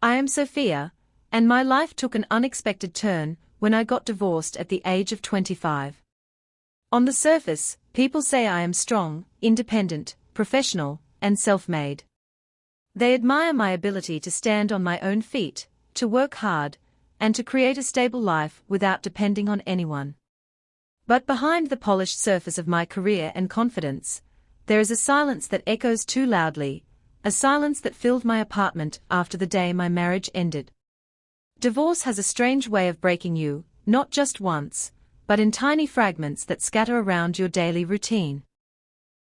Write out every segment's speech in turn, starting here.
I am Sophia, and my life took an unexpected turn when I got divorced at the age of 25. On the surface, people say I am strong, independent, professional, and self-made. They admire my ability to stand on my own feet, to work hard, and to create a stable life without depending on anyone. But behind the polished surface of my career and confidence, there is a silence that echoes too loudly, a silence that filled my apartment after the day my marriage ended. Divorce has a strange way of breaking you, not just once, but in tiny fragments that scatter around your daily routine.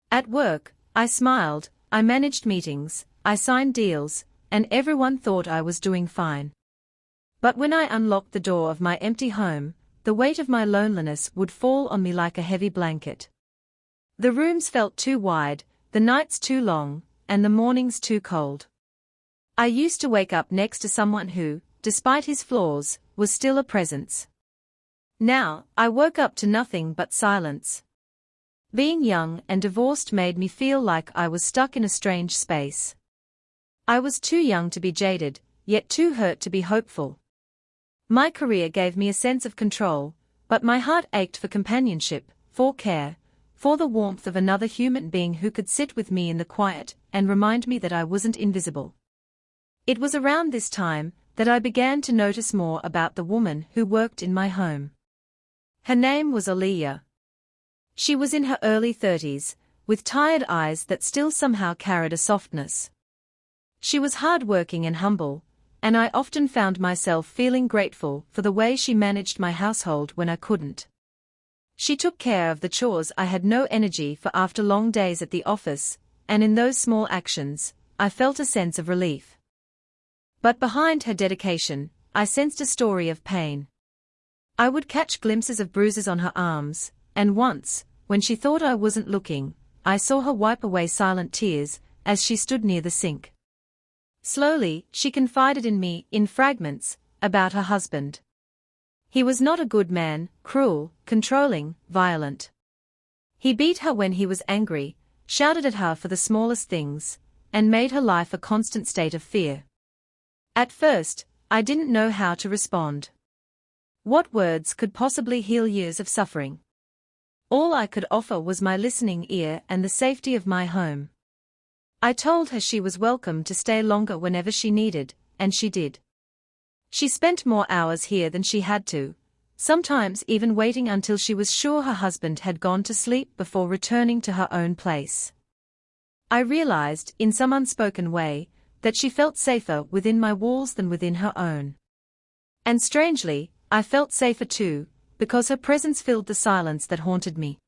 At work, I smiled, I managed meetings, I signed deals, and everyone thought I was doing fine. But when I unlocked the door of my empty home, the weight of my loneliness would fall on me like a heavy blanket. The rooms felt too wide, the nights too long, and the mornings too cold. I used to wake up next to someone who, despite his flaws, was still a presence. Now, I woke up to nothing but silence. Being young and divorced made me feel like I was stuck in a strange space. I was too young to be jaded, yet too hurt to be hopeful. My career gave me a sense of control, but my heart ached for companionship, for care, for the warmth of another human being who could sit with me in the quiet and remind me that I wasn't invisible. It was around this time that I began to notice more about the woman who worked in my home. Her name was Aliyah. She was in her early 30s, with tired eyes that still somehow carried a softness. She was hardworking and humble, and I often found myself feeling grateful for the way she managed my household when I couldn't. She took care of the chores I had no energy for after long days at the office, and in those small actions, I felt a sense of relief. But behind her dedication, I sensed a story of pain. I would catch glimpses of bruises on her arms, and once, when she thought I wasn't looking, I saw her wipe away silent tears as she stood near the sink. Slowly, she confided in me, in fragments, about her husband. He was not a good man, cruel, controlling, violent. He beat her when he was angry, shouted at her for the smallest things, and made her life a constant state of fear. At first, I didn't know how to respond. What words could possibly heal years of suffering? All I could offer was my listening ear and the safety of my home. I told her she was welcome to stay longer whenever she needed, and she did. She spent more hours here than she had to, sometimes even waiting until she was sure her husband had gone to sleep before returning to her own place. I realized, in some unspoken way, that she felt safer within my walls than within her own. And strangely, I felt safer too, because her presence filled the silence that haunted me.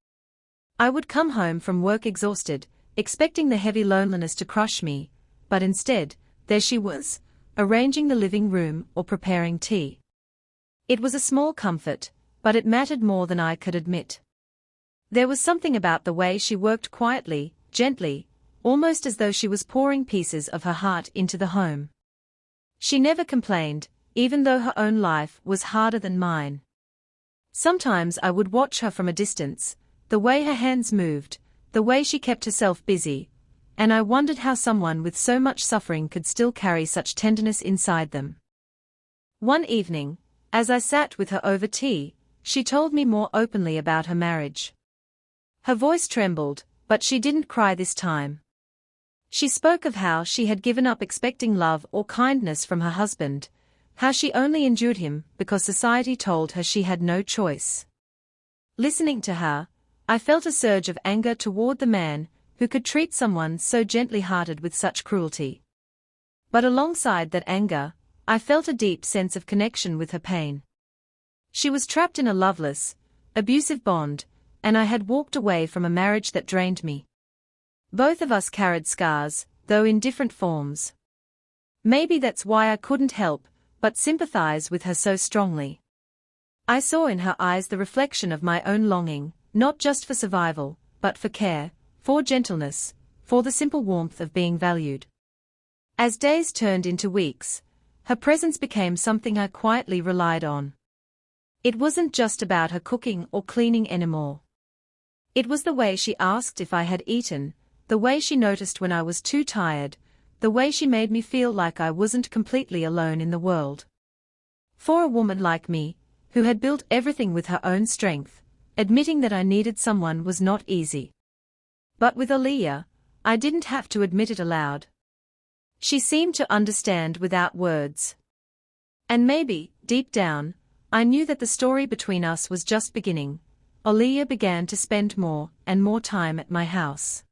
I would come home from work exhausted, expecting the heavy loneliness to crush me, but instead, there she was, arranging the living room or preparing tea. It was a small comfort, but it mattered more than I could admit. There was something about the way she worked quietly, gently, almost as though she was pouring pieces of her heart into the home. She never complained, even though her own life was harder than mine. Sometimes I would watch her from a distance, the way her hands moved, the way she kept herself busy, and I wondered how someone with so much suffering could still carry such tenderness inside them. One evening, as I sat with her over tea, she told me more openly about her marriage. Her voice trembled, but she didn't cry this time. She spoke of how she had given up expecting love or kindness from her husband, how she only endured him because society told her she had no choice. Listening to her, I felt a surge of anger toward the man who could treat someone so gently-hearted with such cruelty. But alongside that anger, I felt a deep sense of connection with her pain. She was trapped in a loveless, abusive bond, and I had walked away from a marriage that drained me. Both of us carried scars, though in different forms. Maybe that's why I couldn't help but sympathize with her so strongly. I saw in her eyes the reflection of my own longing, not just for survival, but for care, for gentleness, for the simple warmth of being valued. As days turned into weeks, her presence became something I quietly relied on. It wasn't just about her cooking or cleaning anymore. It was the way she asked if I had eaten, the way she noticed when I was too tired, the way she made me feel like I wasn't completely alone in the world. For a woman like me, who had built everything with her own strength, admitting that I needed someone was not easy. But with Aaliyah, I didn't have to admit it aloud. She seemed to understand without words. And maybe, deep down, I knew that the story between us was just beginning. Aaliyah began to spend more and more time at my house.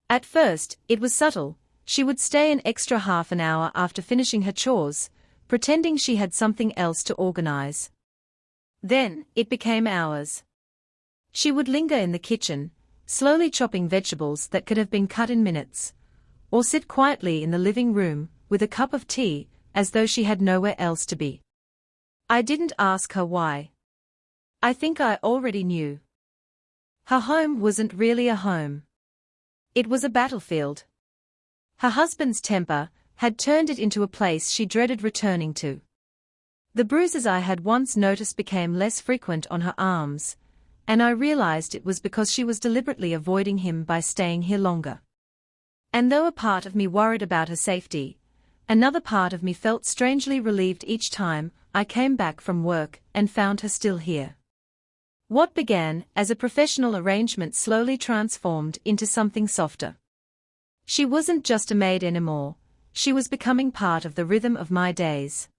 At first, it was subtle. She would stay an extra half an hour after finishing her chores, pretending she had something else to organize. Then, it became hours. She would linger in the kitchen, slowly chopping vegetables that could have been cut in minutes, or sit quietly in the living room, with a cup of tea, as though she had nowhere else to be. I didn't ask her why. I think I already knew. Her home wasn't really a home. It was a battlefield. Her husband's temper had turned it into a place she dreaded returning to. The bruises I had once noticed became less frequent on her arms, and I realized it was because she was deliberately avoiding him by staying here longer. And though a part of me worried about her safety, another part of me felt strangely relieved each time I came back from work and found her still here. What began as a professional arrangement slowly transformed into something softer. She wasn't just a maid anymore, she was becoming part of the rhythm of my days.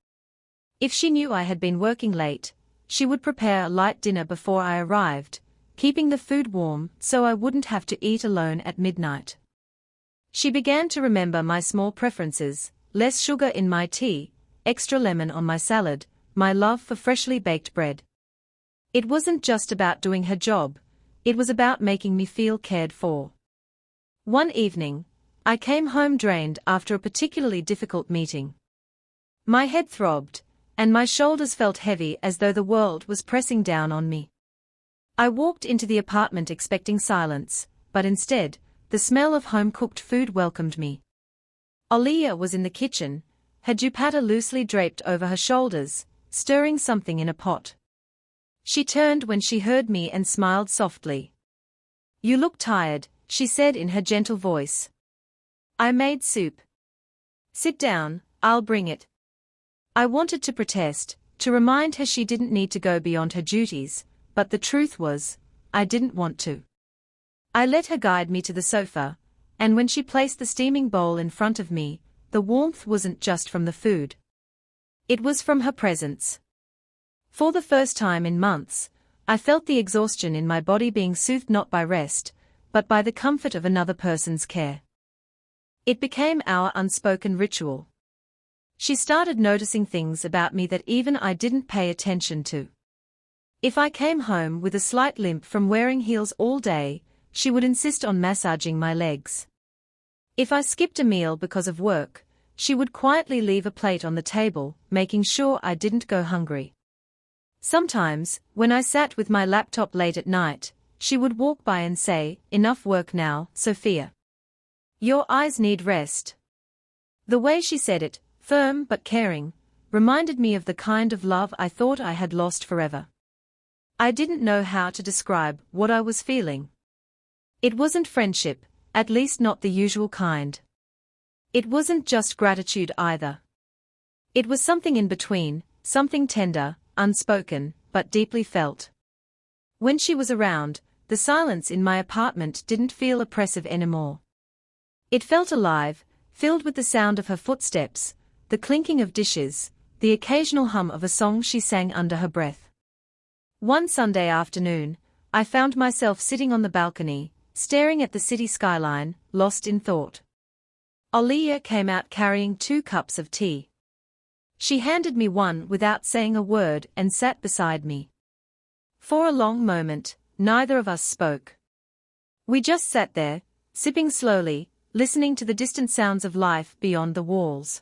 If she knew I had been working late, she would prepare a light dinner before I arrived, keeping the food warm so I wouldn't have to eat alone at midnight. She began to remember my small preferences: less sugar in my tea, extra lemon on my salad, my love for freshly baked bread. It wasn't just about doing her job, it was about making me feel cared for. One evening, I came home drained after a particularly difficult meeting. My head throbbed, and my shoulders felt heavy as though the world was pressing down on me. I walked into the apartment expecting silence, but instead, the smell of home-cooked food welcomed me. Aaliyah was in the kitchen, her dupatta loosely draped over her shoulders, stirring something in a pot. She turned when she heard me and smiled softly. "You look tired," she said in her gentle voice. "I made soup. Sit down, I'll bring it." I wanted to protest, to remind her she didn't need to go beyond her duties, but the truth was, I didn't want to. I let her guide me to the sofa, and when she placed the steaming bowl in front of me, the warmth wasn't just from the food. It was from her presence. For the first time in months, I felt the exhaustion in my body being soothed not by rest, but by the comfort of another person's care. It became our unspoken ritual. She started noticing things about me that even I didn't pay attention to. If I came home with a slight limp from wearing heels all day, she would insist on massaging my legs. If I skipped a meal because of work, she would quietly leave a plate on the table, making sure I didn't go hungry. Sometimes, when I sat with my laptop late at night, she would walk by and say, "Enough work now, Sophia. Your eyes need rest." The way she said it, firm but caring, reminded me of the kind of love I thought I had lost forever. I didn't know how to describe what I was feeling. It wasn't friendship, at least not the usual kind. It wasn't just gratitude either. It was something in between, something tender, unspoken, but deeply felt. When she was around, the silence in my apartment didn't feel oppressive anymore. It felt alive, filled with the sound of her footsteps, the clinking of dishes, the occasional hum of a song she sang under her breath. One Sunday afternoon, I found myself sitting on the balcony, staring at the city skyline, lost in thought. Aaliyah came out carrying 2 cups of tea. She handed me one without saying a word and sat beside me. For a long moment, neither of us spoke. We just sat there, sipping slowly, listening to the distant sounds of life beyond the walls.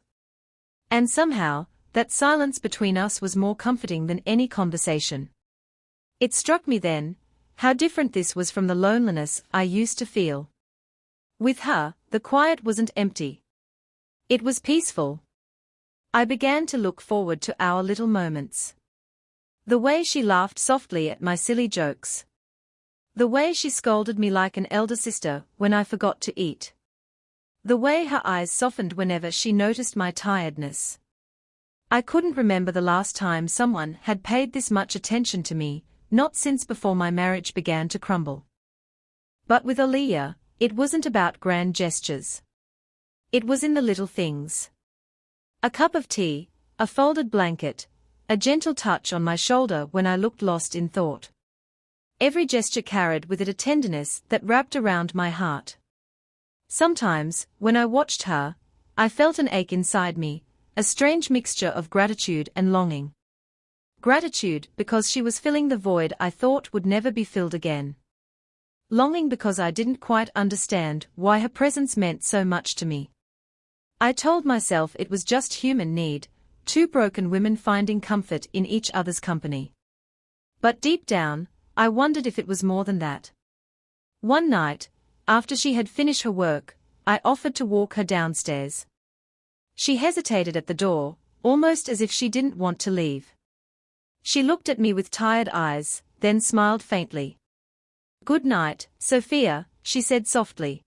And somehow, that silence between us was more comforting than any conversation. It struck me then, how different this was from the loneliness I used to feel. With her, the quiet wasn't empty. It was peaceful. I began to look forward to our little moments. The way she laughed softly at my silly jokes. The way she scolded me like an elder sister when I forgot to eat. The way her eyes softened whenever she noticed my tiredness. I couldn't remember the last time someone had paid this much attention to me, not since before my marriage began to crumble. But with Aaliyah, it wasn't about grand gestures. It was in the little things. A cup of tea, a folded blanket, a gentle touch on my shoulder when I looked lost in thought. Every gesture carried with it a tenderness that wrapped around my heart. Sometimes, when I watched her, I felt an ache inside me, a strange mixture of gratitude and longing. Gratitude because she was filling the void I thought would never be filled again. Longing because I didn't quite understand why her presence meant so much to me. I told myself it was just human need, two broken women finding comfort in each other's company. But deep down, I wondered if it was more than that. One night, after she had finished her work, I offered to walk her downstairs. She hesitated at the door, almost as if she didn't want to leave. She looked at me with tired eyes, then smiled faintly. "Good night, Sophia," she said softly.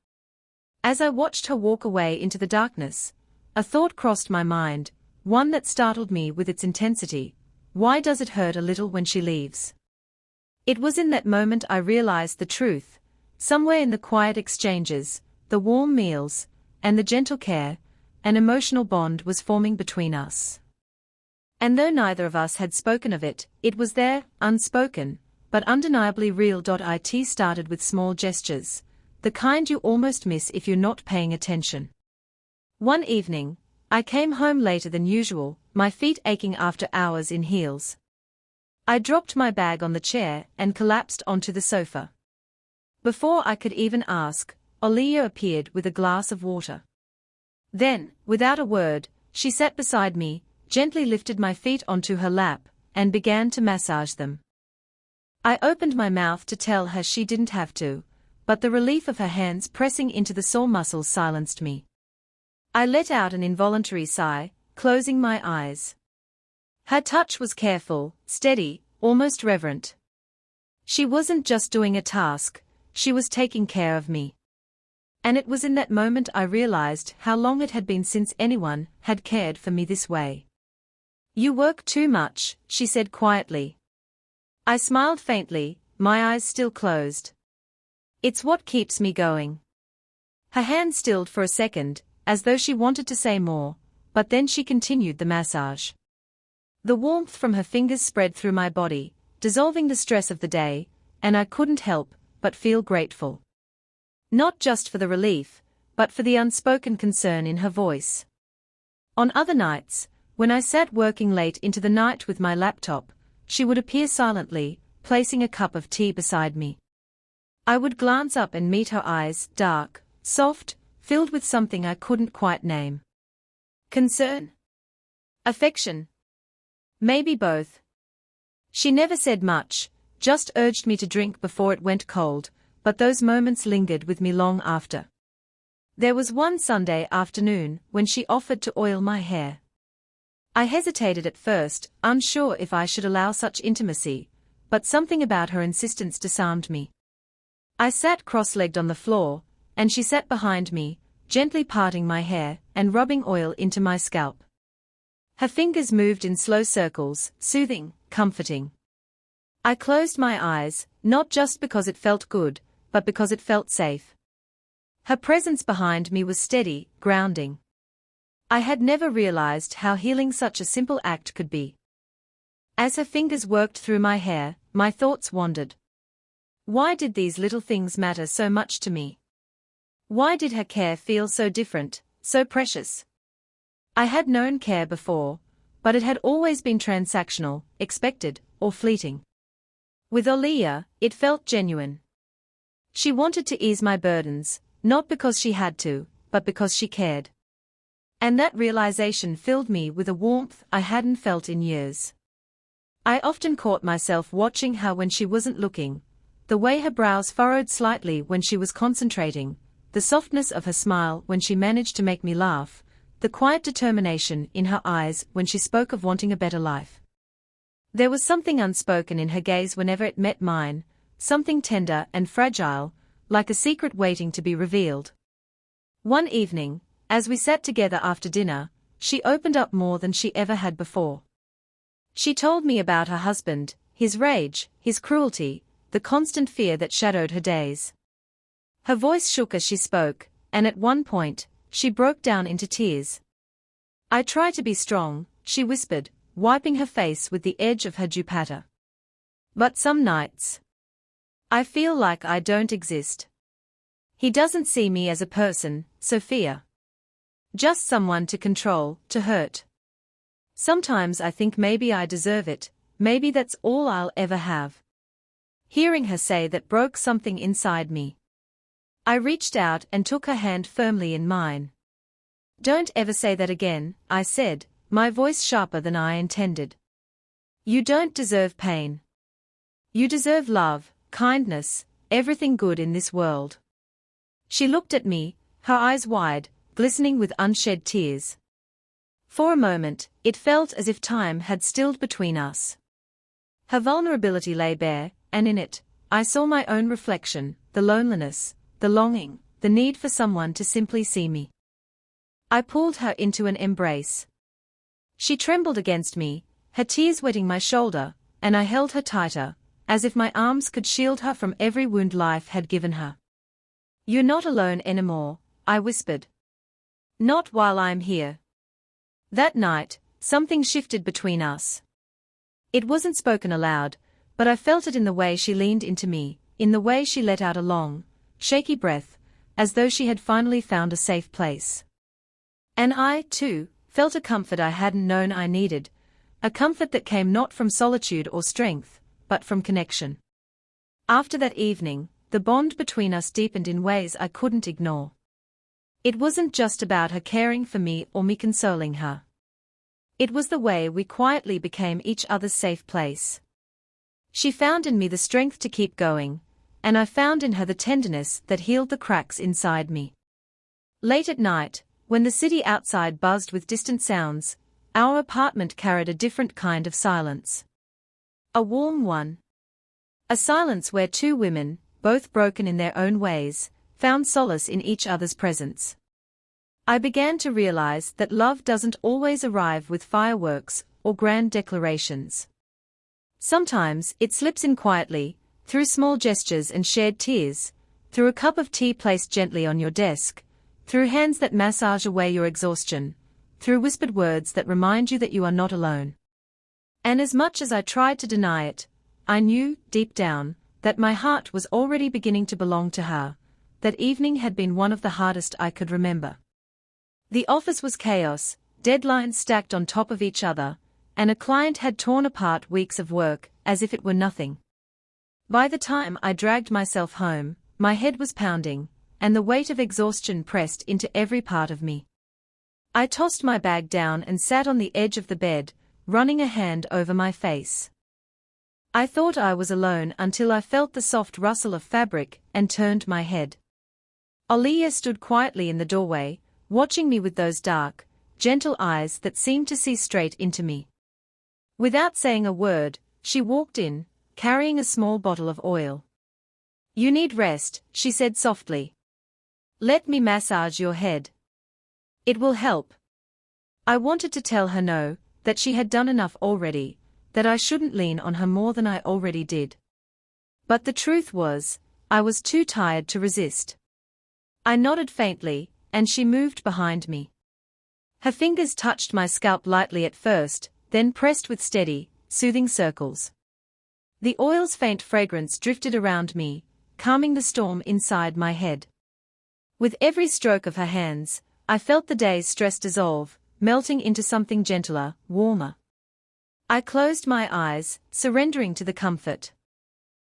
As I watched her walk away into the darkness, a thought crossed my mind, one that startled me with its intensity. Why does it hurt a little when she leaves? It was in that moment I realized the truth. Somewhere in the quiet exchanges, the warm meals, and the gentle care, an emotional bond was forming between us. And though neither of us had spoken of it, it was there, unspoken, but undeniably real. It started with small gestures, the kind you almost miss if you're not paying attention. One evening, I came home later than usual, my feet aching after hours in heels. I dropped my bag on the chair and collapsed onto the sofa. Before I could even ask, Aaliyah appeared with a glass of water. Then, without a word, she sat beside me, gently lifted my feet onto her lap, and began to massage them. I opened my mouth to tell her she didn't have to, but the relief of her hands pressing into the sore muscles silenced me. I let out an involuntary sigh, closing my eyes. Her touch was careful, steady, almost reverent. She wasn't just doing a task, she was taking care of me. And it was in that moment I realized how long it had been since anyone had cared for me this way. "You work too much," she said quietly. I smiled faintly, my eyes still closed. "It's what keeps me going." Her hand stilled for a second, as though she wanted to say more, but then she continued the massage. The warmth from her fingers spread through my body, dissolving the stress of the day, and I couldn't help but feel grateful. Not just for the relief, but for the unspoken concern in her voice. On other nights, when I sat working late into the night with my laptop, she would appear silently, placing a cup of tea beside me. I would glance up and meet her eyes, dark, soft, filled with something I couldn't quite name. Concern? Affection? Maybe both. She never said much, just urged me to drink before it went cold, but those moments lingered with me long after. There was one Sunday afternoon when she offered to oil my hair. I hesitated at first, unsure if I should allow such intimacy, but something about her insistence disarmed me. I sat cross-legged on the floor, and she sat behind me, gently parting my hair and rubbing oil into my scalp. Her fingers moved in slow circles, soothing, comforting. I closed my eyes, not just because it felt good, but because it felt safe. Her presence behind me was steady, grounding. I had never realized how healing such a simple act could be. As her fingers worked through my hair, my thoughts wandered. Why did these little things matter so much to me? Why did her care feel so different, so precious? I had known care before, but it had always been transactional, expected, or fleeting. With Aaliyah, it felt genuine. She wanted to ease my burdens, not because she had to, but because she cared. And that realization filled me with a warmth I hadn't felt in years. I often caught myself watching her when she wasn't looking, the way her brows furrowed slightly when she was concentrating, the softness of her smile when she managed to make me laugh, the quiet determination in her eyes when she spoke of wanting a better life. There was something unspoken in her gaze whenever it met mine, something tender and fragile, like a secret waiting to be revealed. One evening, as we sat together after dinner, she opened up more than she ever had before. She told me about her husband, his rage, his cruelty, the constant fear that shadowed her days. Her voice shook as she spoke, and at one point, she broke down into tears. "I try to be strong," she whispered, wiping her face with the edge of her dupatta. "But some nights, I feel like I don't exist. He doesn't see me as a person, Sophia. Just someone to control, to hurt. Sometimes I think maybe I deserve it, maybe that's all I'll ever have." Hearing her say that broke something inside me. I reached out and took her hand firmly in mine. "Don't ever say that again," I said, my voice sharper than I intended. "You don't deserve pain. You deserve love, kindness, everything good in this world." She looked at me, her eyes wide, glistening with unshed tears. For a moment, it felt as if time had stilled between us. Her vulnerability lay bare, and in it, I saw my own reflection, the loneliness, the longing, the need for someone to simply see me. I pulled her into an embrace. She trembled against me, her tears wetting my shoulder, and I held her tighter, as if my arms could shield her from every wound life had given her. "You're not alone anymore," I whispered. "Not while I'm here." That night, something shifted between us. It wasn't spoken aloud, but I felt it in the way she leaned into me, in the way she let out a long, shaky breath, as though she had finally found a safe place. And I, too, felt a comfort I hadn't known I needed, a comfort that came not from solitude or strength, but from connection. After that evening, the bond between us deepened in ways I couldn't ignore. It wasn't just about her caring for me or me consoling her. It was the way we quietly became each other's safe place. She found in me the strength to keep going, and I found in her the tenderness that healed the cracks inside me. Late at night, when the city outside buzzed with distant sounds, our apartment carried a different kind of silence. A warm one. A silence where two women, both broken in their own ways, found solace in each other's presence. I began to realize that love doesn't always arrive with fireworks or grand declarations. Sometimes it slips in quietly, through small gestures and shared tears, through a cup of tea placed gently on your desk, through hands that massage away your exhaustion, through whispered words that remind you that you are not alone. And as much as I tried to deny it, I knew, deep down, that my heart was already beginning to belong to her. That evening had been one of the hardest I could remember. The office was chaos, deadlines stacked on top of each other, and a client had torn apart weeks of work, as if it were nothing. By the time I dragged myself home, my head was pounding, and the weight of exhaustion pressed into every part of me. I tossed my bag down and sat on the edge of the bed, running a hand over my face. I thought I was alone until I felt the soft rustle of fabric and turned my head. Olivia stood quietly in the doorway, watching me with those dark, gentle eyes that seemed to see straight into me. Without saying a word, she walked in, carrying a small bottle of oil. "You need rest," she said softly. "Let me massage your head. It will help." I wanted to tell her no, that she had done enough already, that I shouldn't lean on her more than I already did. But the truth was, I was too tired to resist. I nodded faintly, and she moved behind me. Her fingers touched my scalp lightly at first, then pressed with steady, soothing circles. The oil's faint fragrance drifted around me, calming the storm inside my head. With every stroke of her hands, I felt the day's stress dissolve, melting into something gentler, warmer. I closed my eyes, surrendering to the comfort.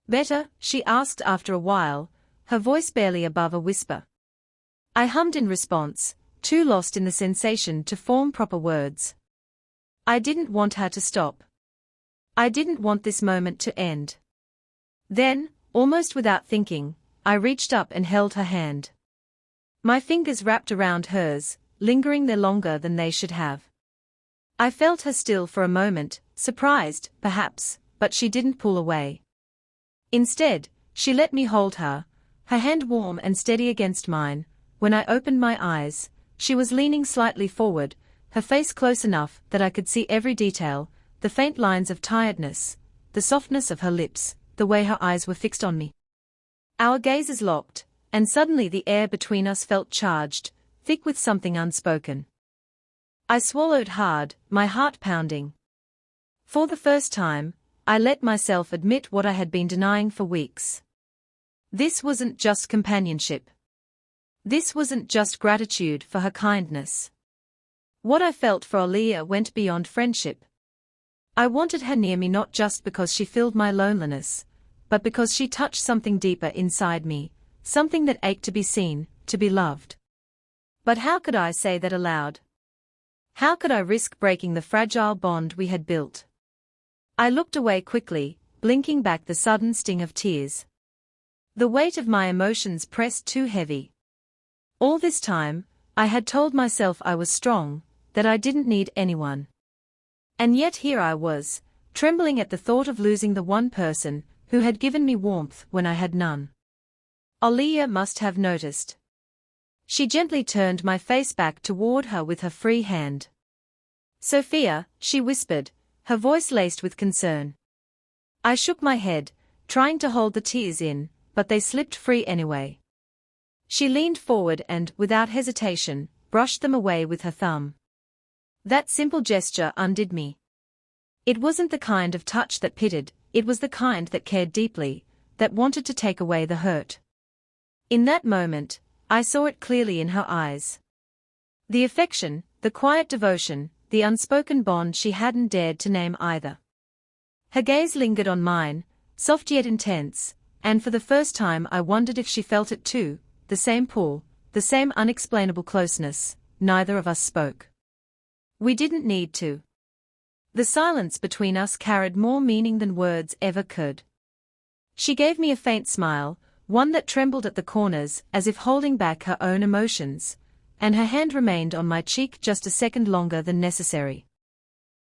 "Better?" she asked after a while, her voice barely above a whisper. I hummed in response, too lost in the sensation to form proper words. I didn't want her to stop. I didn't want this moment to end. Then, almost without thinking, I reached up and held her hand. My fingers wrapped around hers, lingering there longer than they should have. I felt her still for a moment, surprised, perhaps, but she didn't pull away. Instead, she let me hold her, her hand warm and steady against mine, when I opened my eyes, she was leaning slightly forward, her face close enough that I could see every detail, the faint lines of tiredness, the softness of her lips, the way her eyes were fixed on me. Our gazes locked, and suddenly the air between us felt charged, thick with something unspoken. I swallowed hard, my heart pounding. For the first time, I let myself admit what I had been denying for weeks. This wasn't just companionship. This wasn't just gratitude for her kindness. What I felt for Aaliyah went beyond friendship. I wanted her near me not just because she filled my loneliness, but because she touched something deeper inside me, something that ached to be seen, to be loved. But how could I say that aloud? How could I risk breaking the fragile bond we had built? I looked away quickly, blinking back the sudden sting of tears. The weight of my emotions pressed too heavy. All this time, I had told myself I was strong, that I didn't need anyone. And yet here I was, trembling at the thought of losing the one person who had given me warmth when I had none. Aaliyah must have noticed. She gently turned my face back toward her with her free hand. "Sophia," she whispered, her voice laced with concern. I shook my head, trying to hold the tears in, but they slipped free anyway. She leaned forward and, without hesitation, brushed them away with her thumb. That simple gesture undid me. It wasn't the kind of touch that pitted, it was the kind that cared deeply, that wanted to take away the hurt. In that moment, I saw it clearly in her eyes. The affection, the quiet devotion, the unspoken bond she hadn't dared to name either. Her gaze lingered on mine, soft yet intense, and for the first time I wondered if she felt it too, the same pull, the same unexplainable closeness. Neither of us spoke. We didn't need to. The silence between us carried more meaning than words ever could. She gave me a faint smile, one that trembled at the corners as if holding back her own emotions, and her hand remained on my cheek just a second longer than necessary.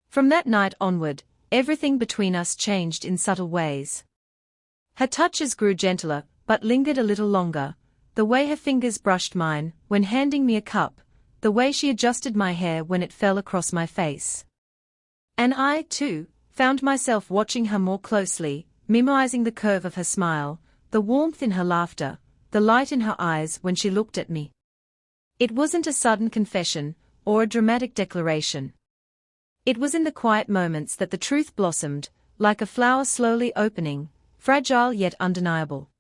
From that night onward, everything between us changed in subtle ways. Her touches grew gentler, but lingered a little longer, the way her fingers brushed mine when handing me a cup, the way she adjusted my hair when it fell across my face. And I, too, found myself watching her more closely, memorizing the curve of her smile, the warmth in her laughter, the light in her eyes when she looked at me. It wasn't a sudden confession, or a dramatic declaration. It was in the quiet moments that the truth blossomed, like a flower slowly opening, fragile yet undeniable.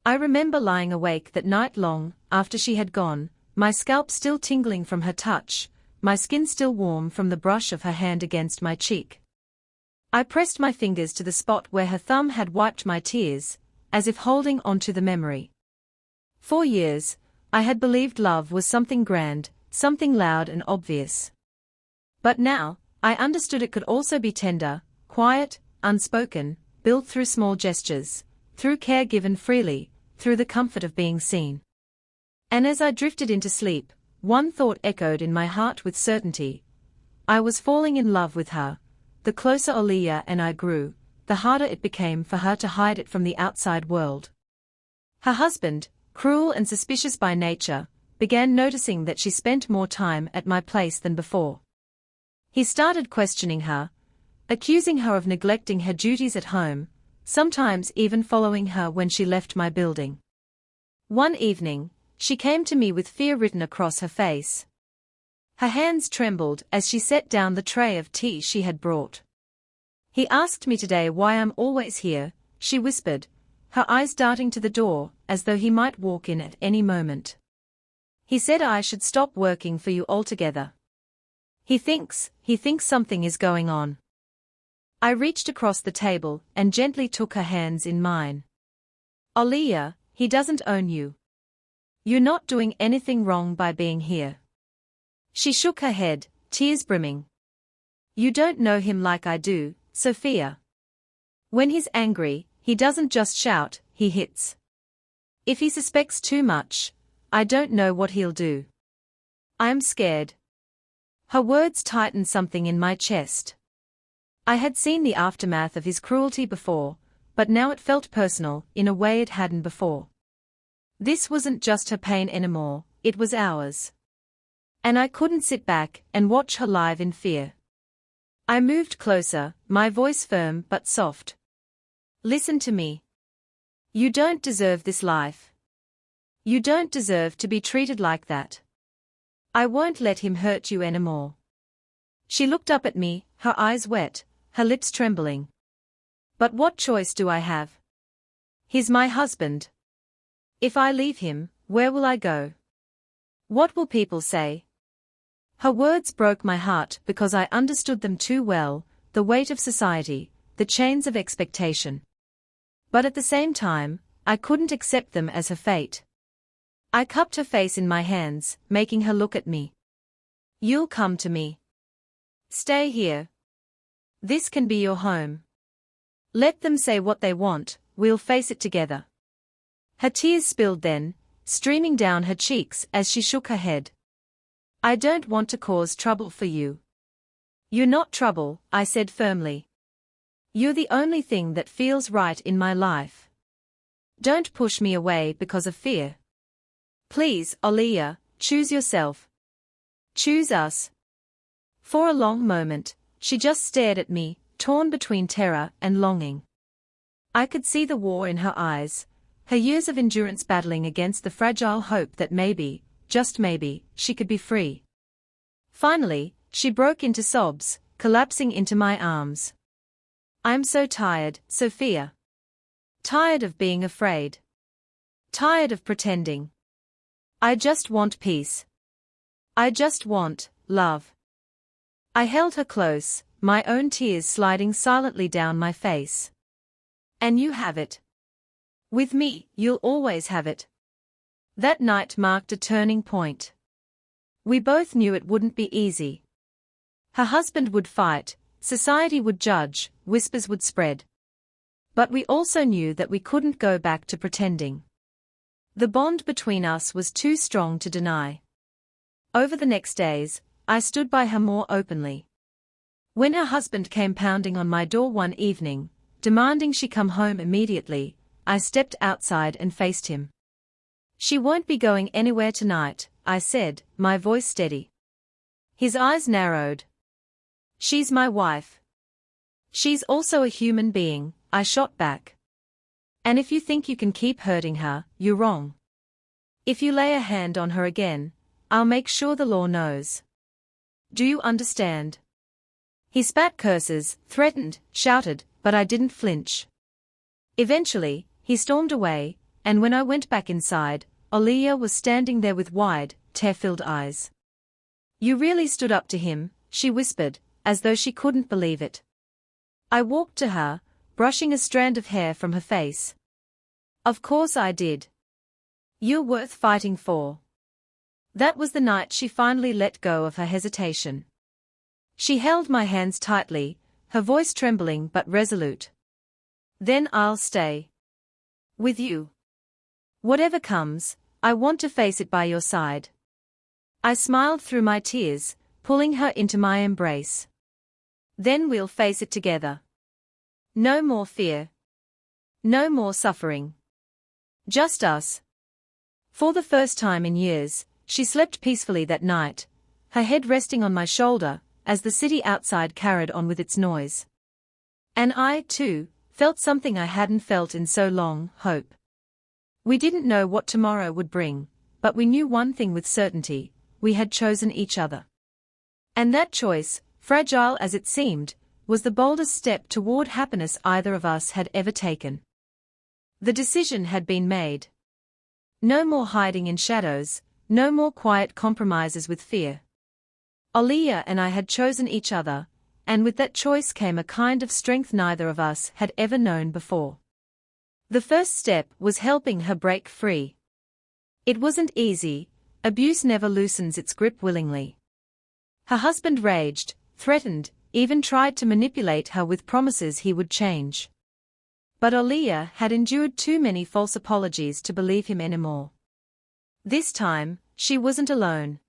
I remember lying awake that night long, after she had gone, my scalp still tingling from her touch, my skin still warm from the brush of her hand against my cheek. I pressed my fingers to the spot where her thumb had wiped my tears, as if holding on to the memory. For years, I had believed love was something grand, something loud and obvious. But now, I understood it could also be tender, quiet, unspoken, built through small gestures, through care given freely, through the comfort of being seen. And as I drifted into sleep, one thought echoed in my heart with certainty. I was falling in love with her. The closer Aaliyah and I grew, the harder it became for her to hide it from the outside world. Her husband, cruel and suspicious by nature, began noticing that she spent more time at my place than before. He started questioning her, accusing her of neglecting her duties at home, sometimes even following her when she left my building. One evening, she came to me with fear written across her face. Her hands trembled as she set down the tray of tea she had brought. "He asked me today why I'm always here," she whispered, her eyes darting to the door, as though he might walk in at any moment. "He said I should stop working for you altogether. He thinks something is going on." I reached across the table and gently took her hands in mine. "Aaliyah, he doesn't own you. You're not doing anything wrong by being here." She shook her head, tears brimming. "You don't know him like I do, Sophia. When he's angry, he doesn't just shout, he hits. If he suspects too much, I don't know what he'll do. I'm scared." Her words tightened something in my chest. I had seen the aftermath of his cruelty before, but now it felt personal in a way it hadn't before. This wasn't just her pain anymore, it was ours. And I couldn't sit back and watch her live in fear. I moved closer, my voice firm but soft. Listen to me. You don't deserve this life. You don't deserve to be treated like that. I won't let him hurt you anymore. She looked up at me, her eyes wet, her lips trembling. But what choice do I have? He's my husband. If I leave him, where will I go? What will people say? Her words broke my heart because I understood them too well, the weight of society, the chains of expectation. But at the same time, I couldn't accept them as her fate. I cupped her face in my hands, making her look at me. You'll come to me. Stay here. This can be your home. Let them say what they want, we'll face it together. Her tears spilled then, streaming down her cheeks as she shook her head. I don't want to cause trouble for you. You're not trouble, I said firmly. You're the only thing that feels right in my life. Don't push me away because of fear. Please, Aaliyah, choose yourself. Choose us. For a long moment, she just stared at me, torn between terror and longing. I could see the war in her eyes, her years of endurance battling against the fragile hope that maybe, just maybe, she could be free. Finally, she broke into sobs, collapsing into my arms. I'm so tired, Sophia. Tired of being afraid. Tired of pretending. I just want peace. I just want love. I held her close, my own tears sliding silently down my face. And you have it. With me, you'll always have it. That night marked a turning point. We both knew it wouldn't be easy. Her husband would fight, society would judge, whispers would spread. But we also knew that we couldn't go back to pretending. The bond between us was too strong to deny. Over the next days, I stood by her more openly. When her husband came pounding on my door one evening, demanding she come home immediately, I stepped outside and faced him. She won't be going anywhere tonight, I said, my voice steady. His eyes narrowed. She's my wife. She's also a human being, I shot back. And if you think you can keep hurting her, you're wrong. If you lay a hand on her again, I'll make sure the law knows. Do you understand? He spat curses, threatened, shouted, but I didn't flinch. Eventually, he stormed away, and when I went back inside, Aaliyah was standing there with wide, tear-filled eyes. You really stood up to him, she whispered, as though she couldn't believe it. I walked to her, brushing a strand of hair from her face. Of course I did. You're worth fighting for. That was the night she finally let go of her hesitation. She held my hands tightly, her voice trembling but resolute. Then I'll stay. With you. Whatever comes, I want to face it by your side. I smiled through my tears, pulling her into my embrace. Then we'll face it together. No more fear. No more suffering. Just us. For the first time in years, she slept peacefully that night, her head resting on my shoulder, as the city outside carried on with its noise. And I, too, felt something I hadn't felt in so long, hope. We didn't know what tomorrow would bring, but we knew one thing with certainty, we had chosen each other. And that choice, fragile as it seemed, was the boldest step toward happiness either of us had ever taken. The decision had been made. No more hiding in shadows, no more quiet compromises with fear. Aaliyah and I had chosen each other, and with that choice came a kind of strength neither of us had ever known before. The first step was helping her break free. It wasn't easy, abuse never loosens its grip willingly. Her husband raged, threatened, even tried to manipulate her with promises he would change. But Aaliyah had endured too many false apologies to believe him anymore. This time, she wasn't alone.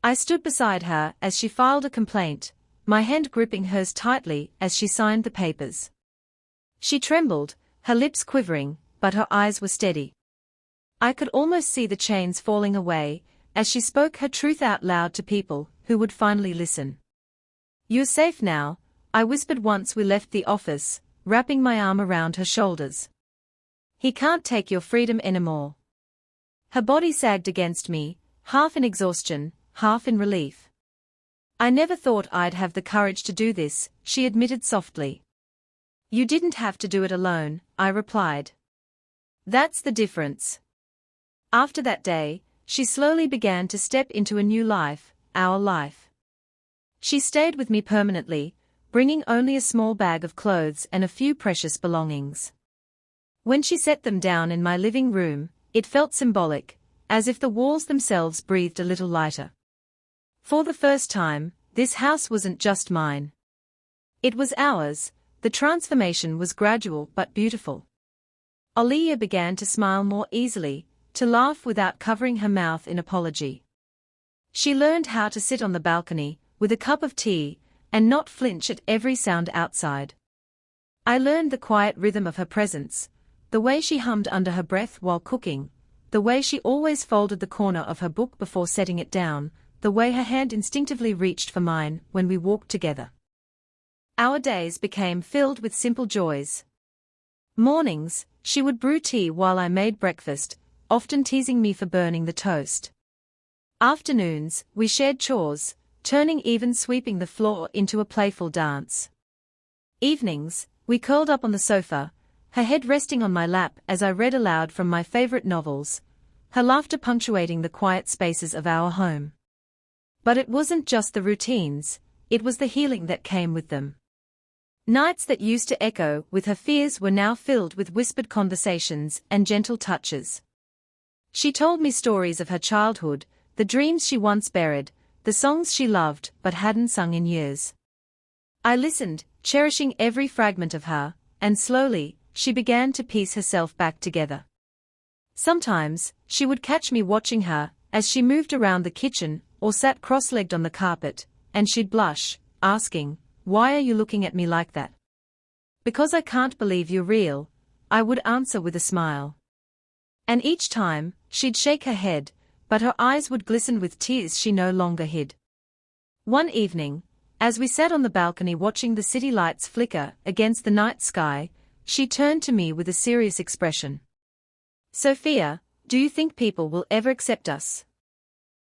I stood beside her as she filed a complaint, my hand gripping hers tightly as she signed the papers. She trembled, her lips quivering, but her eyes were steady. I could almost see the chains falling away, as she spoke her truth out loud to people who would finally listen. "You're safe now," I whispered once we left the office, wrapping my arm around her shoulders. "He can't take your freedom anymore." Her body sagged against me, half in exhaustion, half in relief. "I never thought I'd have the courage to do this," she admitted softly. "You didn't have to do it alone," I replied. "That's the difference." After that day, she slowly began to step into a new life, our life. She stayed with me permanently, bringing only a small bag of clothes and a few precious belongings. When she set them down in my living room, it felt symbolic, as if the walls themselves breathed a little lighter. For the first time, this house wasn't just mine. It was ours. The transformation was gradual but beautiful. Aliyah began to smile more easily, to laugh without covering her mouth in apology. She learned how to sit on the balcony, with a cup of tea, and not flinch at every sound outside. I learned the quiet rhythm of her presence, the way she hummed under her breath while cooking, the way she always folded the corner of her book before setting it down, the way her hand instinctively reached for mine when we walked together. Our days became filled with simple joys. Mornings, she would brew tea while I made breakfast, often teasing me for burning the toast. Afternoons, we shared chores, turning even sweeping the floor into a playful dance. Evenings, we curled up on the sofa, her head resting on my lap as I read aloud from my favorite novels, her laughter punctuating the quiet spaces of our home. But it wasn't just the routines, it was the healing that came with them. Nights that used to echo with her fears were now filled with whispered conversations and gentle touches. She told me stories of her childhood, the dreams she once buried, the songs she loved but hadn't sung in years. I listened, cherishing every fragment of her, and slowly, she began to piece herself back together. Sometimes, she would catch me watching her, as she moved around the kitchen, or sat cross-legged on the carpet, and she'd blush, asking, "Why are you looking at me like that?" "Because I can't believe you're real," I would answer with a smile. And each time, she'd shake her head, but her eyes would glisten with tears she no longer hid. One evening, as we sat on the balcony watching the city lights flicker against the night sky, she turned to me with a serious expression. "Sophia, do you think people will ever accept us?"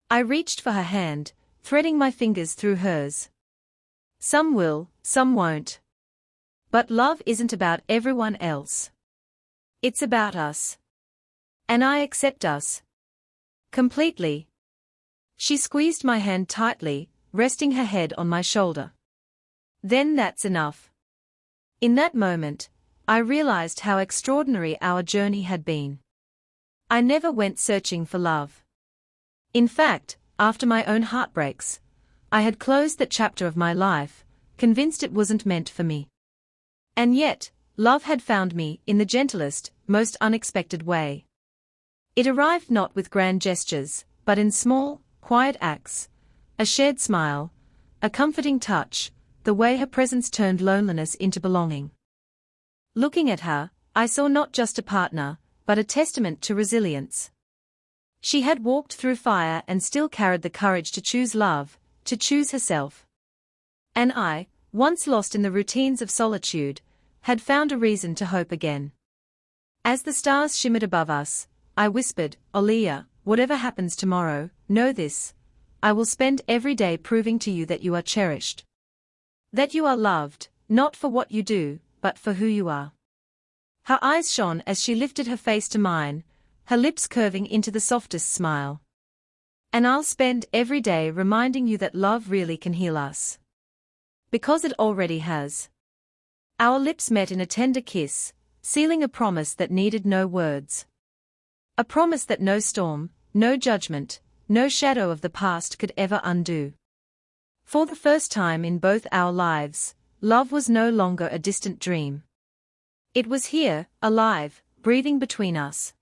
I reached for her hand, threading my fingers through hers. "Some will, some won't. But love isn't about everyone else. It's about us. And I accept us. Completely." She squeezed my hand tightly, resting her head on my shoulder. "Then that's enough." In that moment, I realized how extraordinary our journey had been. I never went searching for love. In fact, after my own heartbreaks, I had closed that chapter of my life, convinced it wasn't meant for me. And yet, love had found me in the gentlest, most unexpected way. It arrived not with grand gestures, but in small, quiet acts, a shared smile, a comforting touch, the way her presence turned loneliness into belonging. Looking at her, I saw not just a partner, but a testament to resilience. She had walked through fire and still carried the courage to choose love, to choose herself. And I, once lost in the routines of solitude, had found a reason to hope again. As the stars shimmered above us, I whispered, "Aliyah, whatever happens tomorrow, know this. I will spend every day proving to you that you are cherished. That you are loved, not for what you do, but for who you are." Her eyes shone as she lifted her face to mine, her lips curving into the softest smile. "And I'll spend every day reminding you that love really can heal us. Because it already has." Our lips met in a tender kiss, sealing a promise that needed no words. A promise that no storm, no judgment, no shadow of the past could ever undo. For the first time in both our lives, love was no longer a distant dream. It was here, alive, breathing between us.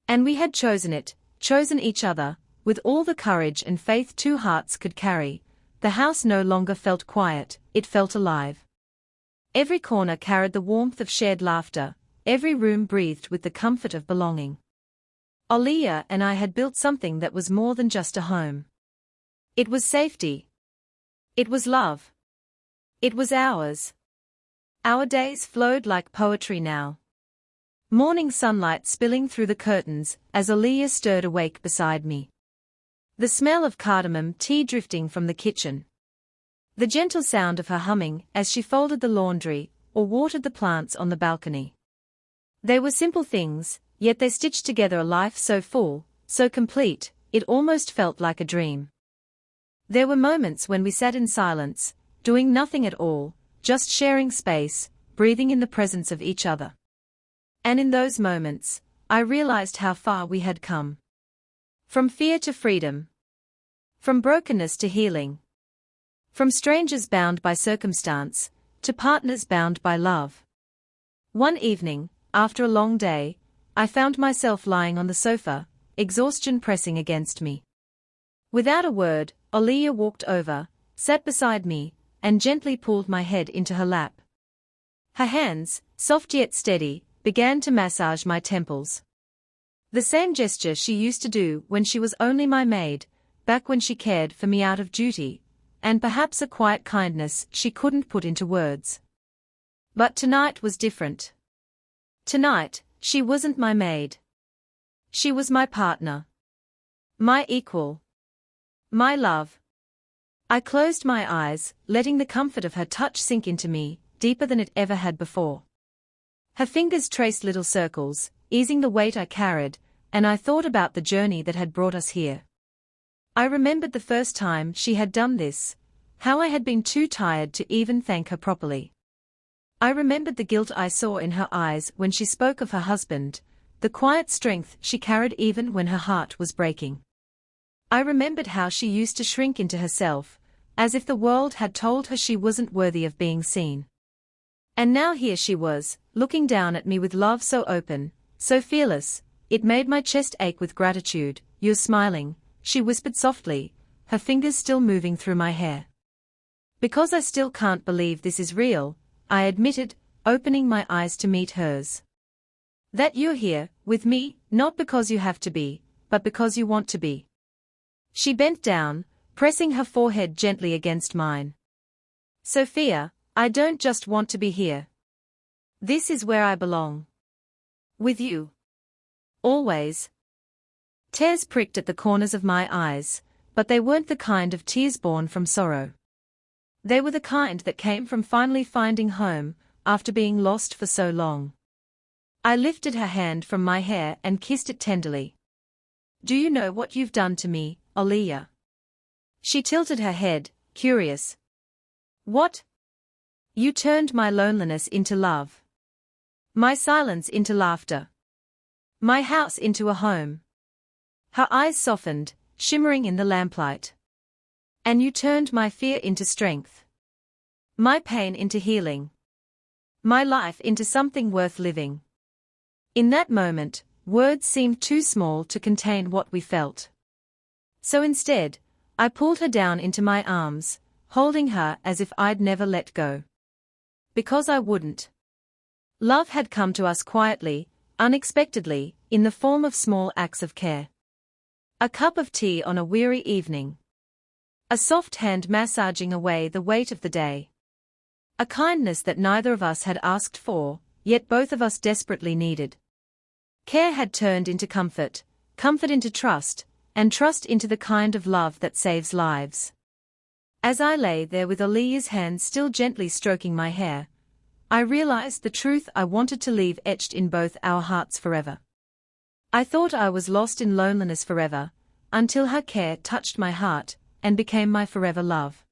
And we had chosen it, chosen each other, with all the courage and faith two hearts could carry. The house no longer felt quiet, it felt alive. Every corner carried the warmth of shared laughter, every room breathed with the comfort of belonging. Aaliyah and I had built something that was more than just a home. It was safety. It was love. It was ours. Our days flowed like poetry now. Morning sunlight spilling through the curtains as Aaliyah stirred awake beside me. The smell of cardamom tea drifting from the kitchen. The gentle sound of her humming as she folded the laundry or watered the plants on the balcony. They were simple things, yet they stitched together a life so full, so complete, it almost felt like a dream. There were moments when we sat in silence, doing nothing at all, just sharing space, breathing in the presence of each other. And in those moments, I realized how far we had come. From fear to freedom. From brokenness to healing. From strangers bound by circumstance, to partners bound by love. One evening, after a long day, I found myself lying on the sofa, exhaustion pressing against me. Without a word, Aaliyah walked over, sat beside me, and gently pulled my head into her lap. Her hands, soft yet steady, began to massage my temples. The same gesture she used to do when she was only my maid, back when she cared for me out of duty, and perhaps a quiet kindness she couldn't put into words. But tonight was different. Tonight, she wasn't my maid. She was my partner. My equal. My love. I closed my eyes, letting the comfort of her touch sink into me, deeper than it ever had before. Her fingers traced little circles, easing the weight I carried, and I thought about the journey that had brought us here. I remembered the first time she had done this, how I had been too tired to even thank her properly. I remembered the guilt I saw in her eyes when she spoke of her husband, the quiet strength she carried even when her heart was breaking. I remembered how she used to shrink into herself, as if the world had told her she wasn't worthy of being seen. And now here she was, looking down at me with love so open, so fearless, it made my chest ache with gratitude. "You're smiling," she whispered softly, her fingers still moving through my hair. "Because I still can't believe this is real," I admitted, opening my eyes to meet hers. "That you're here, with me, not because you have to be, but because you want to be." She bent down, pressing her forehead gently against mine. "Sophia, I don't just want to be here. This is where I belong. With you. Always." Tears pricked at the corners of my eyes, but they weren't the kind of tears born from sorrow. They were the kind that came from finally finding home, after being lost for so long. I lifted her hand from my hair and kissed it tenderly. "Do you know what you've done to me, Aaliyah?" She tilted her head, curious. "What?" "You turned my loneliness into love. My silence into laughter. My house into a home." Her eyes softened, shimmering in the lamplight. "And you turned my fear into strength. My pain into healing. My life into something worth living." In that moment, words seemed too small to contain what we felt. So instead, I pulled her down into my arms, holding her as if I'd never let go. Because I wouldn't. Love had come to us quietly, unexpectedly, in the form of small acts of care. A cup of tea on a weary evening. A soft hand massaging away the weight of the day. A kindness that neither of us had asked for, yet both of us desperately needed. Care had turned into comfort, comfort into trust, and trust into the kind of love that saves lives. As I lay there with Aaliyah's hand still gently stroking my hair, I realized the truth I wanted to leave etched in both our hearts forever. I thought I was lost in loneliness forever, until her care touched my heart, and became my forever love.